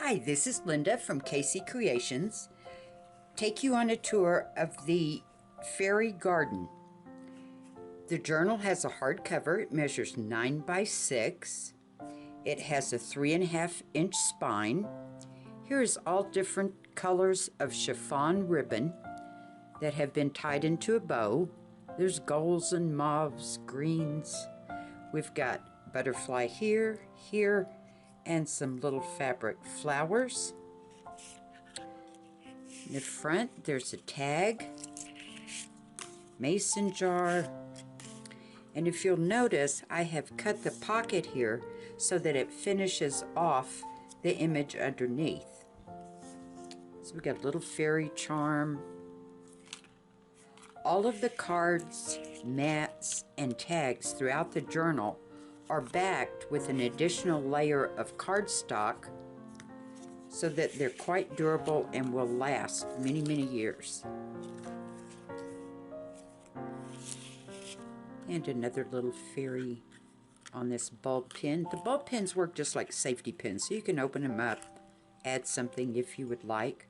Hi, this is Linda from Casey Creations. Take you on a tour of the fairy garden. The journal has a hardcover. It measures 9 by 6. It has a 3.5-inch spine. Here is all different colors of chiffon ribbon that have been tied into a bow. There's golds and mauves, greens. We've got butterfly here, and some little fabric flowers. In the front, there's a tag, mason jar, and if you'll notice, I have cut the pocket here so that it finishes off the image underneath. So we got a little fairy charm. All of the cards, mats, and tags throughout the journal are backed with an additional layer of cardstock so that they're quite durable and will last many, many years. And another little fairy on this bulb pin. The bulb pins work just like safety pins, so you can open them up, add something if you would like.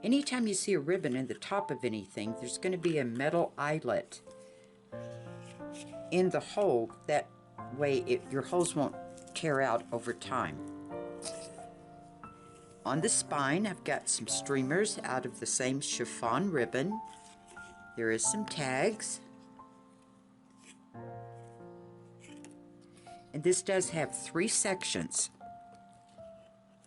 Anytime you see a ribbon in the top of anything, there's going to be a metal eyelet in the hole. That way your holes won't tear out over time. On the spine, I've got some streamers out of the same chiffon ribbon. There is some tags. And this does have 3 sections.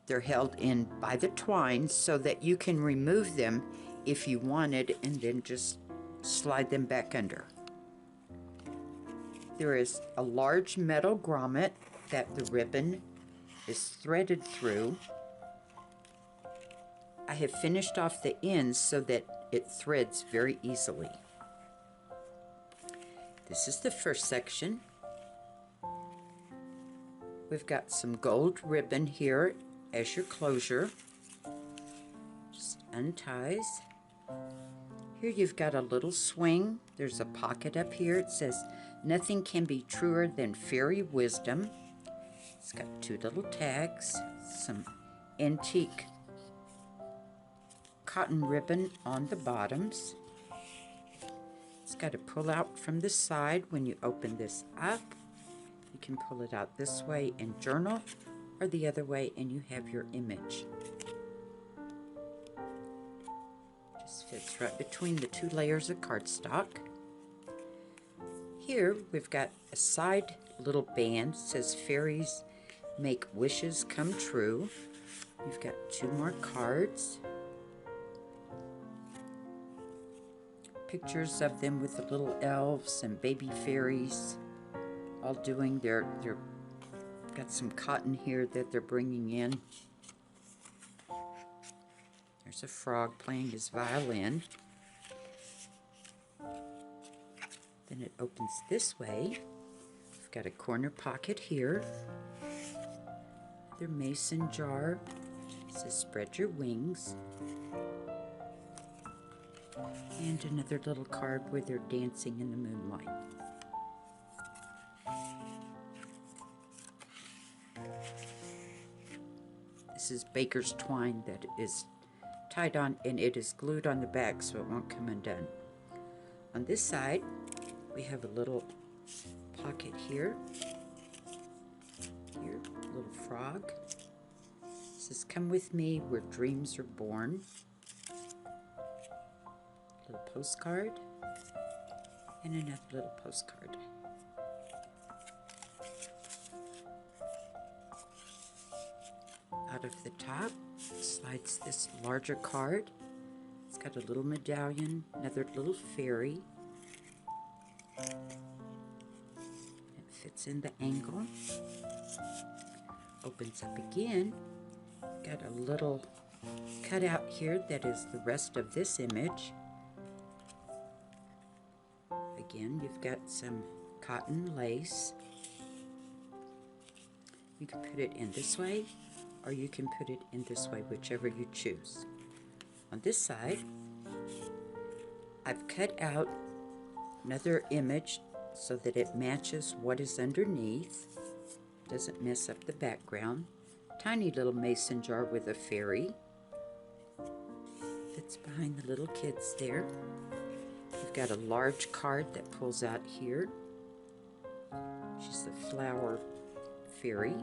They're held in by the twine so that you can remove them if you wanted and then just slide them back under. There is a large metal grommet that the ribbon is threaded through. I have finished off the ends so that it threads very easily. This is the first section. We've got some gold ribbon here as your closure. Just unties. Here you've got a little swing. There's a pocket up here. It says, "Nothing can be truer than fairy wisdom." It's got 2 little tags, some antique cotton ribbon on the bottoms. It's got a pull out from the side when you open this up. You can pull it out this way and journal, or the other way and you have your image. Just fits right between the 2 layers of cardstock. Here we've got a side little band. It says "Fairies make wishes come true." You've got 2 more cards. Pictures of them with the little elves and baby fairies all doing their got some cotton here that they're bringing in. There's a frog playing his violin. Then it opens this way. We've got a corner pocket here. Another mason jar. It says "Spread your wings." And another little card where they're dancing in the moonlight. This is baker's twine that is tied on, and it is glued on the back so it won't come undone. On this side, we have a little pocket here. Here, a little frog. It says, "Come with me where dreams are born." Little postcard, and another little postcard. Out of the top slides this larger card. It's got a little medallion, another little fairy. It fits in the angle. Opens up again. Got a little cutout here that is the rest of this image. Again, you've got some cotton lace. You can put it in this way, or you can put it in this way, whichever you choose. On this side, I've cut out another image so that it matches what is underneath. Doesn't mess up the background. tiny little mason jar with a fairy. Fits behind the little kids there. We've got a large card that pulls out here. She's the flower fairy.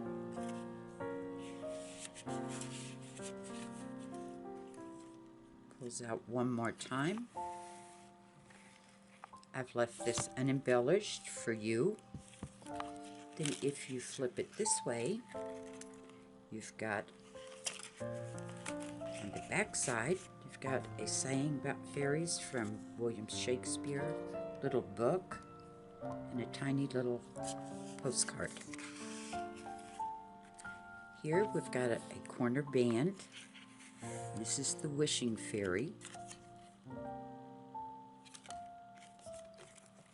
Pulls out one more time. I've left this unembellished for you. Then if you flip it this way, you've got on the back side, you've got a saying about fairies from William Shakespeare, little book, and a tiny little postcard. Here we've got a corner band. This is the wishing fairy.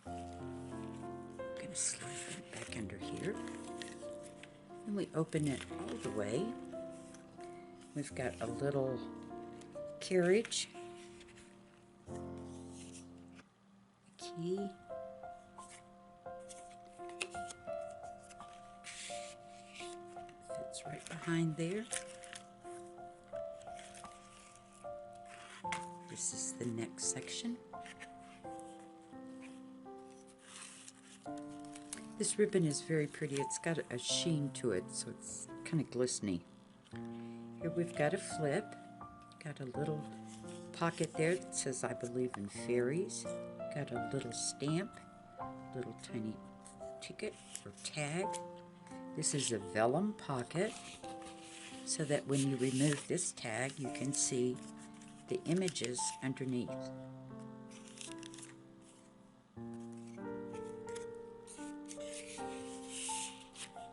I'm going to slide that back under here. And we open it all the way. We've got a little carriage, a key, fits right behind there. This is the next section. This ribbon is very pretty. It's got a sheen to it, so it's kind of glistening. Here we've got a flip. Got a little pocket there that says I believe in fairies. Got a little stamp, little tiny ticket or tag. This is a vellum pocket, so that when you remove this tag, you can see the images underneath.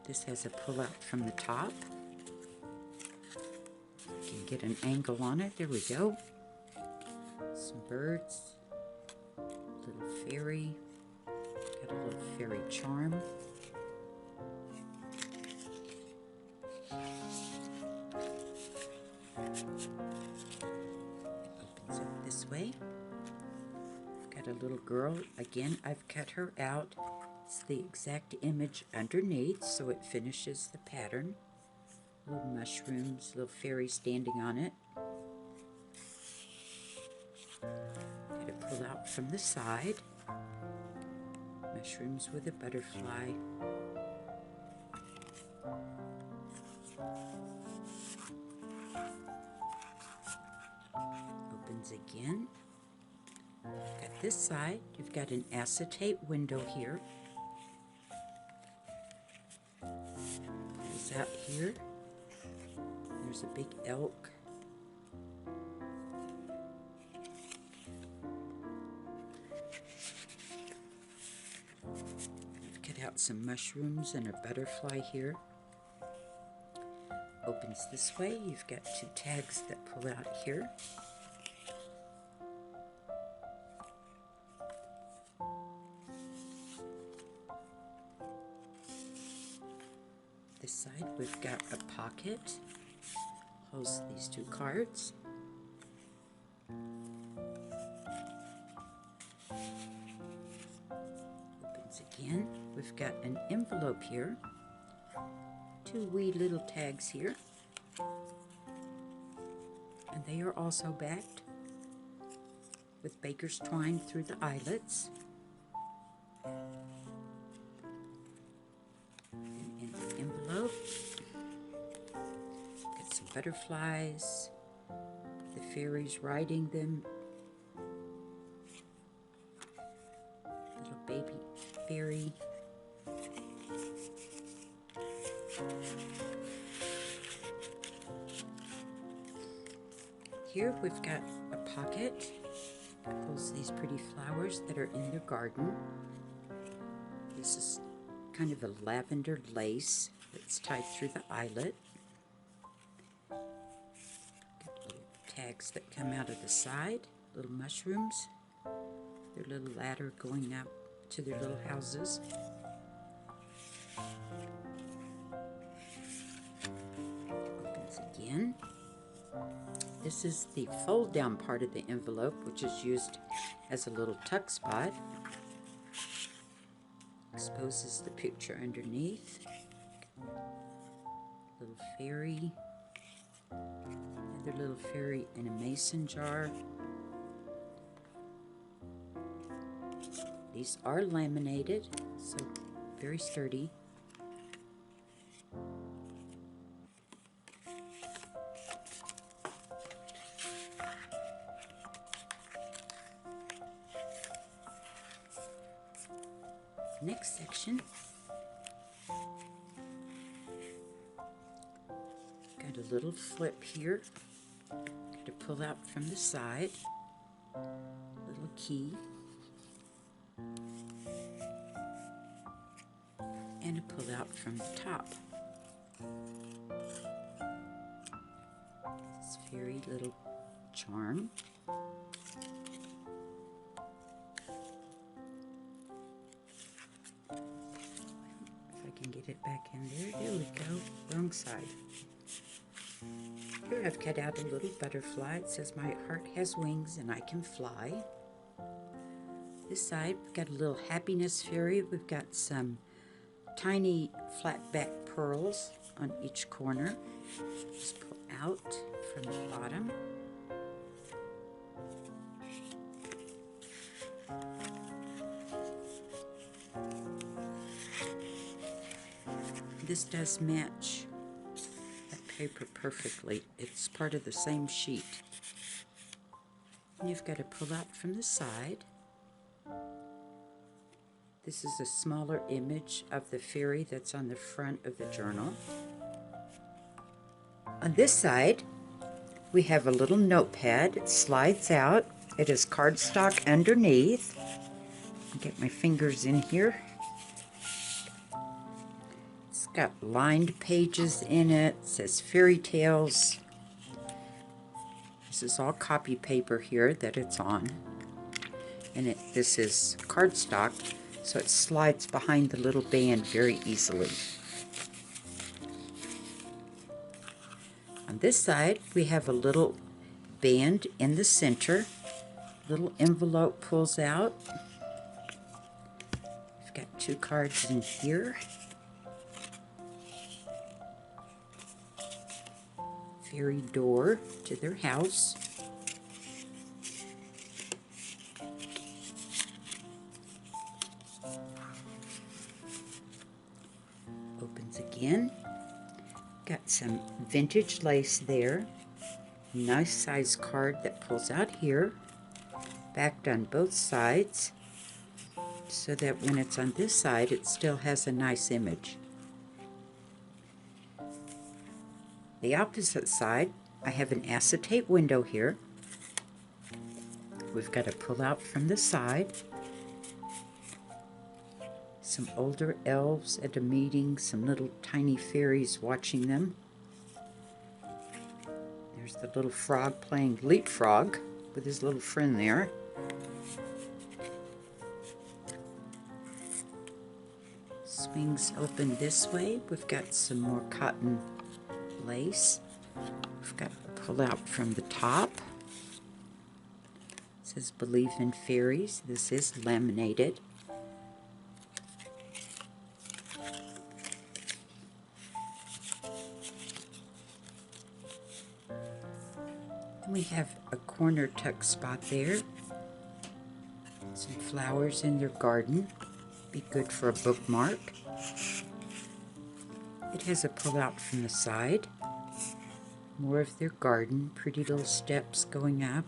This has a pull-out from the top. You can get an angle on it. There we go. Some birds. Little fairy. Got a little fairy charm. Opens up this way. Got a little girl. Again, I've cut her out. It's the exact image underneath, so it finishes the pattern. Little mushrooms, little fairy standing on it. Got it pulled out from the side. Mushrooms with a butterfly. Opens again. Got this side, you've got an acetate window here. Pulls out here. There's a big elk. I've cut out some mushrooms and a butterfly here. Opens this way. You've got two tags that pull out here. This side we've got a pocket. Holds these two cards. Opens again. We've got an envelope here. Two wee little tags here. And they are also backed with baker's twine through the eyelets. And in the envelope, butterflies, the fairies riding them, little baby fairy, here we've got a pocket that holds these pretty flowers that are in their garden. This is kind of a lavender lace that's tied through the eyelet. Tags that come out of the side, little mushrooms, their little ladder going out to their little houses. Opens again. This is the fold down part of the envelope, which is used as a little tuck spot. Exposes the picture underneath. Little fairy. Another little fairy in a mason jar. These are laminated, so very sturdy. Next section, got a little flip here, got to pull out from the side, little key, and a pull out from the top. This very little charm. Can get it back in there. There we go. Wrong side. Here I've cut out a little butterfly. It says my heart has wings and I can fly. This side we've got a little happiness fairy. We've got some tiny flat back pearls on each corner. Just pull out from the bottom. This does match that paper perfectly. It's part of the same sheet. And you've got to pull out from the side. This is a smaller image of the fairy that's on the front of the journal. On this side, we have a little notepad. It slides out. It is cardstock underneath. I'll get my fingers in here. Got lined pages in it. It says fairy tales. This is all copy paper here that it's on. And this is cardstock, so it slides behind the little band very easily. On this side, we have a little band in the center. Little envelope pulls out. We've got 2 cards in here. Fairy door to their house. Opens again. Got some vintage lace there. Nice size card that pulls out here. Backed on both sides, so that when it's on this side, it still has a nice image. The opposite side, I have an acetate window here. We've got to pull out from the side. Some older elves at a meeting, some little tiny fairies watching them. There's the little frog playing leapfrog with his little friend there. Swings open this way. We've got some more cotton lace. We've got to pull out from the top. It says believe in fairies. This is laminated. And we have a corner tuck spot there. Some flowers in their garden. Be good for a bookmark. It has a pull out from the side. More of their garden. Pretty little steps going up.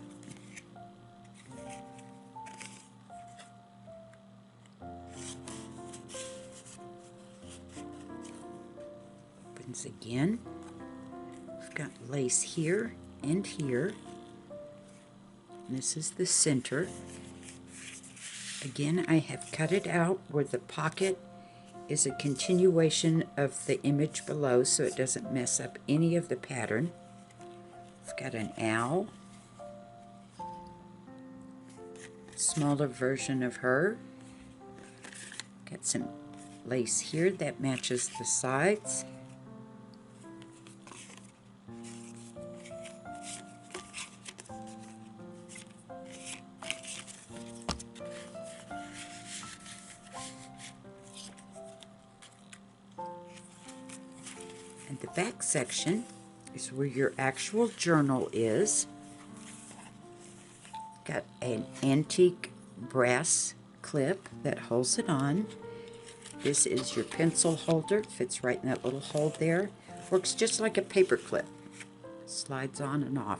Opens again. We've got lace here and here. And this is the center. Again, I have cut it out where the pocket is a continuation of the image below so it doesn't mess up any of the pattern. It's got an owl. Smaller version of her. Got some lace here that matches the sides. And the back section is where your actual journal is. Got an antique brass clip that holds it on. This is your pencil holder. Fits right in that little hole there. Works just like a paper clip. Slides on and off.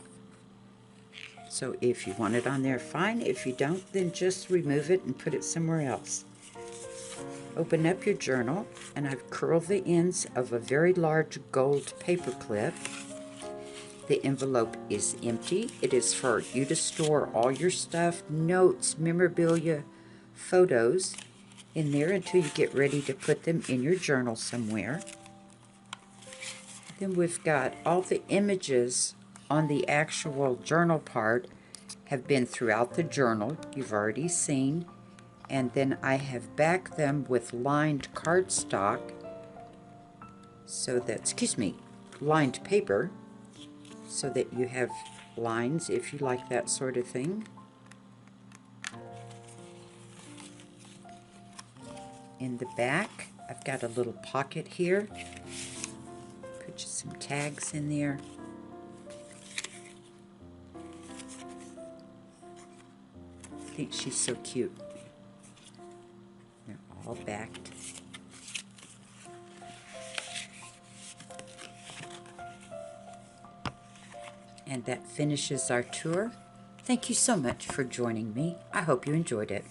So if you want it on there, fine. If you don't, then just remove it and put it somewhere else. Open up your journal, and I've curled the ends of a very large gold paper clip. The envelope is empty. It is for you to store all your stuff, notes, memorabilia, photos in there until you get ready to put them in your journal somewhere. Then we've got all the images on the actual journal part have been throughout the journal, you've already seen. And then I have backed them with lined cardstock, so that, lined paper, so that you have lines if you like that sort of thing. In the back, I've got a little pocket here. Put you some tags in there. I think she's so cute. They're all backed. And that finishes our tour. Thank you so much for joining me. I hope you enjoyed it.